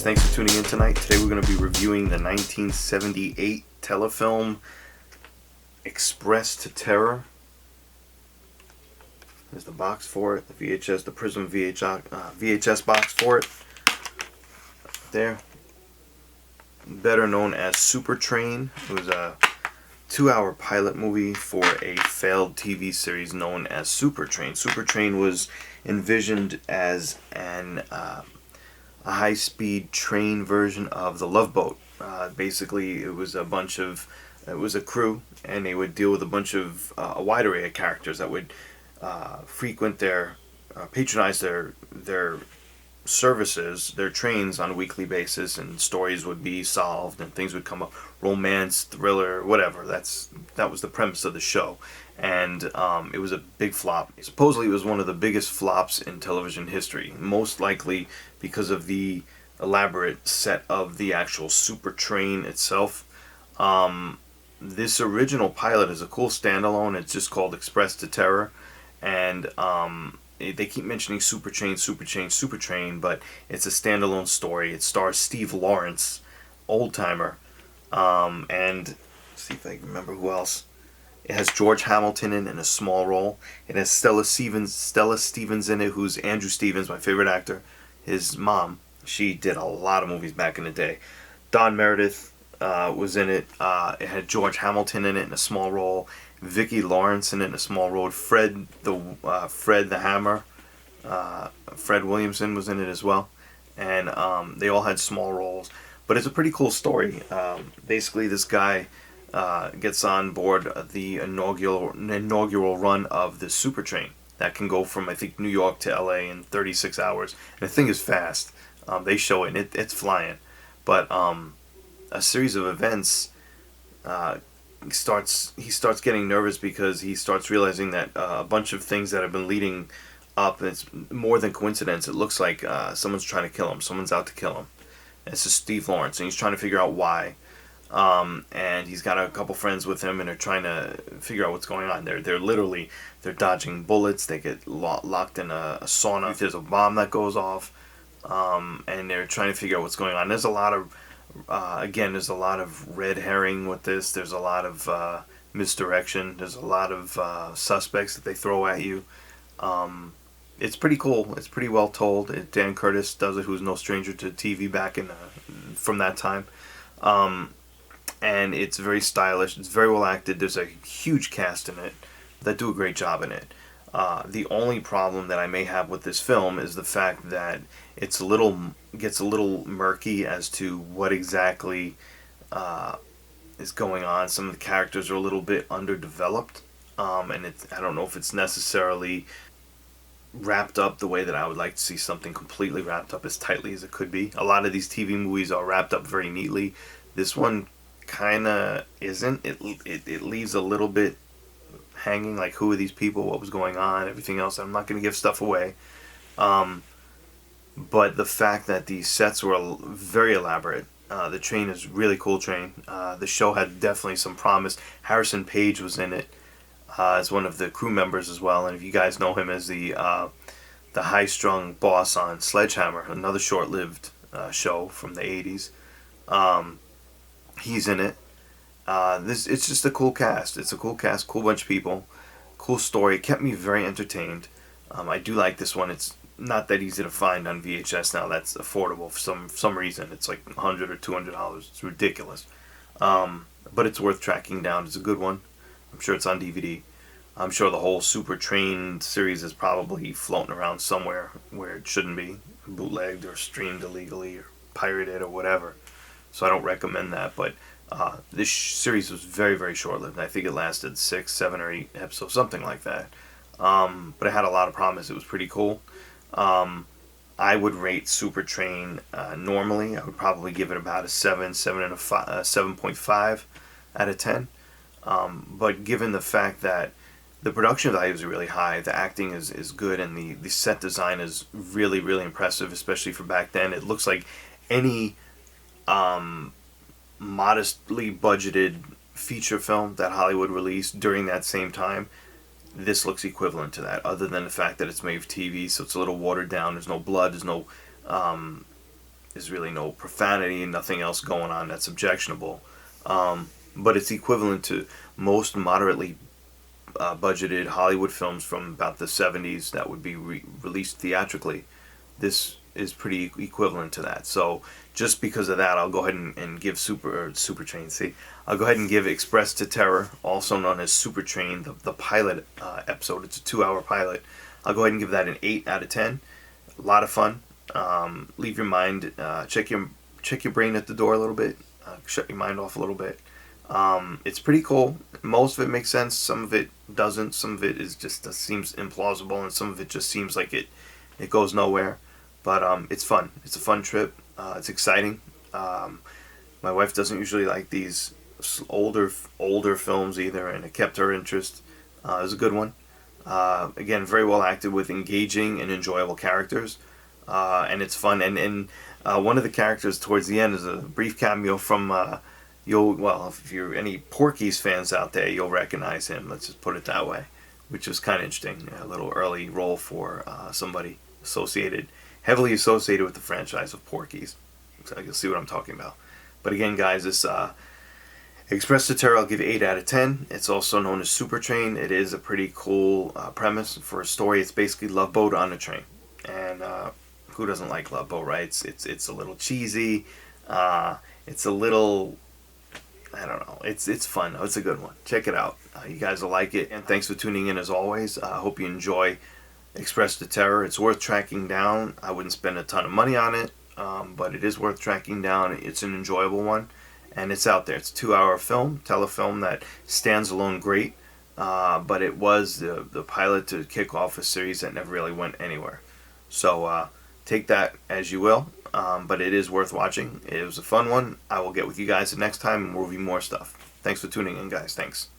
thanks for tuning in tonight. Today we're going to be reviewing the 1978 telefilm Express to Terror. There's the box for it, the VHS, the Prism VHS box for it. There. Better known as Supertrain. It was a 2-hour pilot movie for a failed TV series known as Supertrain. Supertrain was envisioned as a high-speed train version of the Love Boat. Basically, it was a crew, and they would deal with a wide array of characters that would patronize their services, their trains on a weekly basis, and stories would be solved and things would come up, romance, thriller, whatever. That was the premise of the show, and it was a big flop. Supposedly it was one of the biggest flops in television history, most likely because of the elaborate set of the actual super train itself. This original pilot is a cool standalone. It's just called Express to Terror, and they keep mentioning Supertrain, but it's a standalone story. It stars Steve Lawrence, old timer, and let's see if I can remember who else. It has George Hamilton in a small role. It has Stella Stevens in it, who's Andrew Stevens, my favorite actor. His mom, she did a lot of movies back in the day. Don Meredith was in it. It had George Hamilton in it in a small role. Vicki Lawrence in it in a small role. Fred the Hammer, Fred Williamson was in it as well, and they all had small roles. But it's a pretty cool story. Basically, this guy gets on board the inaugural run of the Super Train that can go from, I think, New York to LA in 36 hours. And the thing is fast. They show it, and it's flying. But a series of events. He starts getting nervous because he starts realizing that a bunch of things that have been leading up, and it's more than coincidence. It looks like someone's trying to kill him. Someone's out to kill him. And it's just Steve Lawrence, and he's trying to figure out why. And he's got a couple friends with him, and they're trying to figure out what's going on. They're dodging bullets. They get locked in a sauna. There's a bomb that goes off, and they're trying to figure out what's going on. There's a lot of there's a lot of red herring with this. There's a lot of misdirection. There's a lot of suspects that they throw at you. It's pretty cool. It's pretty well told. Dan Curtis does it, who's no stranger to TV back from that time. And it's very stylish. It's very well acted. There's a huge cast in it that do a great job in it. The only problem that I may have with this film is the fact that gets a little murky as to what exactly is going on. Some of the characters are a little bit underdeveloped, and I don't know if it's necessarily wrapped up the way that I would like to see something completely wrapped up as tightly as it could be. A lot of these TV movies are wrapped up very neatly. This one kind of isn't. It leaves a little bit hanging, like who are these people, what was going on, everything else. I'm not going to give stuff away. But the fact that these sets were very elaborate. The train is a really cool train. The show had definitely some promise. Harrison Page was in it as one of the crew members as well. And if you guys know him as the high-strung boss on Sledgehammer, another short-lived show from the 80s, he's in it. It's just a cool cast. It's a cool cast, cool bunch of people, cool story. It kept me very entertained. I do like this one. It's not that easy to find on VHS now. That's affordable for some reason. It's like $100 or $200. It's ridiculous. But it's worth tracking down. It's a good one. I'm sure it's on DVD. I'm sure the whole Super Train series is probably floating around somewhere where it shouldn't be, bootlegged or streamed illegally or pirated or whatever. So I don't recommend that. But this series was very, very short-lived. I think it lasted 6, 7, or 8 episodes, something like that. But it had a lot of promise. It was pretty cool. I would rate Supertrain normally. I would probably give it about a 7.5 out of 10. But given the fact that the production values are really high, the acting is good, and the set design is really, really impressive, especially for back then. It looks like any modestly budgeted feature film that Hollywood released during that same time. This looks equivalent to that, other than the fact that it's made for TV, so it's a little watered down. There's no blood, there's no There's really no profanity, nothing else going on that's objectionable. But it's equivalent to most moderately budgeted Hollywood films from about the 70s that would be released theatrically. This is pretty equivalent to that. So just because of that, I'll go ahead and give Supertrain. See, I'll go ahead and give Express to Terror, also known as Supertrain, the pilot episode. It's a 2-hour pilot. I'll go ahead and give that an 8 out of 10. A lot of fun. Leave your mind, check your brain at the door a little bit. Shut your mind off a little bit. It's pretty cool. Most of it makes sense. Some of it doesn't. Some of it is just seems implausible, and some of it just seems like it goes nowhere. But it's fun. It's a fun trip. It's exciting. My wife doesn't usually like these older films either, and it kept her interest. It was a good one. Again, very well acted with engaging and enjoyable characters, and it's fun. And one of the characters towards the end is a brief cameo from. If you're any Porky's fans out there, you'll recognize him. Let's just put it that way, which was kind of interesting. A little early role for somebody heavily associated with the franchise of Porky's. So you'll see what I'm talking about. But again, guys, this Express to Terror, I'll give 8 out of 10. It's also known as Supertrain. It is a pretty cool premise for a story. It's basically Love Boat on a train, and who doesn't like Love Boat, right? It's a little cheesy. It's a little, I don't know. It's fun. It's a good one. Check it out. You guys will like it. And thanks for tuning in as always. I hope you enjoy Express to Terror. It's worth tracking down. I wouldn't spend a ton of money on it, but it is worth tracking down. It's an enjoyable one, and it's out there. It's a 2-hour film, telefilm that stands alone great, but it was the pilot to kick off a series that never really went anywhere. So take that as you will. But it is worth watching. It was a fun one. I will get with you guys the next time and we'll review more stuff. Thanks for tuning in, guys. Thanks.